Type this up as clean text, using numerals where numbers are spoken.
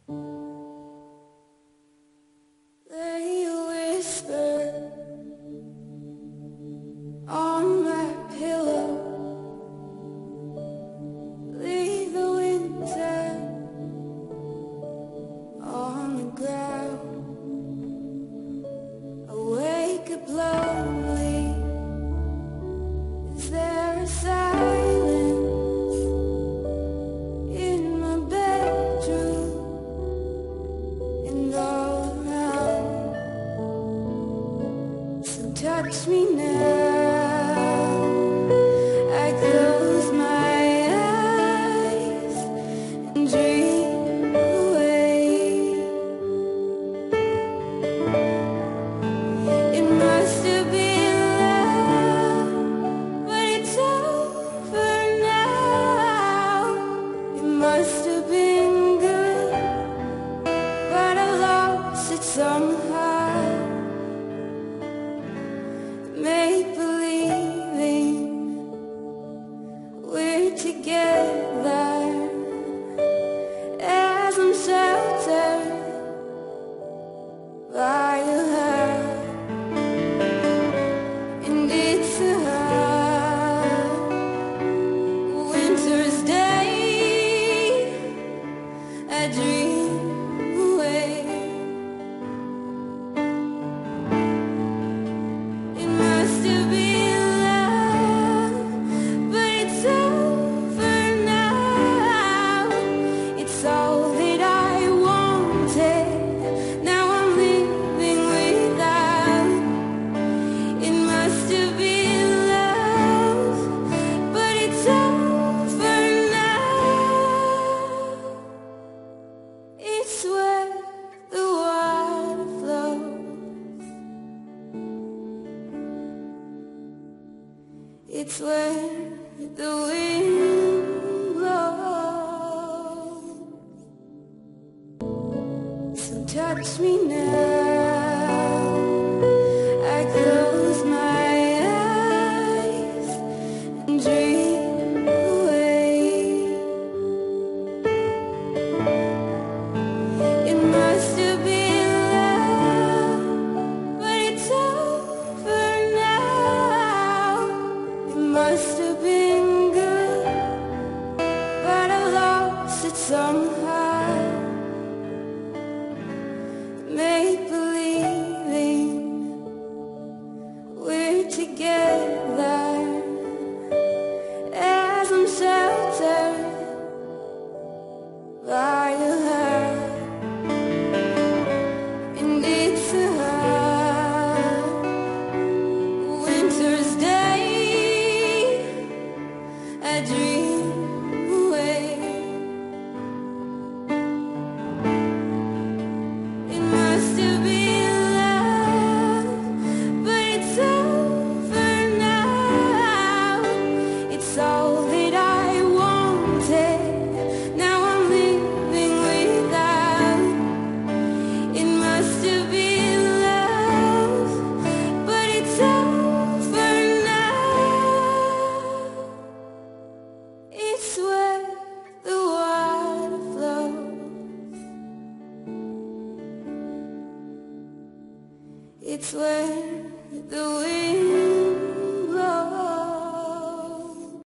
They whisper on my pillow, leave the winter on the ground. I wake up lonely. Is there a silence in my bedroom and all around? So touch me now. I close my eyes and dream away. It must have been love, but it's over now. It must have been good, but I lost it somehow. Make believing we're together as I'm sheltered by your heart. And it's a hard winter's day. I dream away. It must have been love, but it's over now. It's all that I wanted. Now I'm living without. It must have been love, but it's over now. It's where the water flows. It's where the wind blows. So touch me now. I close my eyes and dream away. It must have been love, but it's over now. It must have been good, but I lost it somehow. Make believing we're together as I'm sheltered by your heart. And it's a hard winter's day. I dream away. It must have been love, but it's over now. It's all that I wanted. Now I'm living without. It must have been love, but it's over now. It's where the water flows. It's where the wind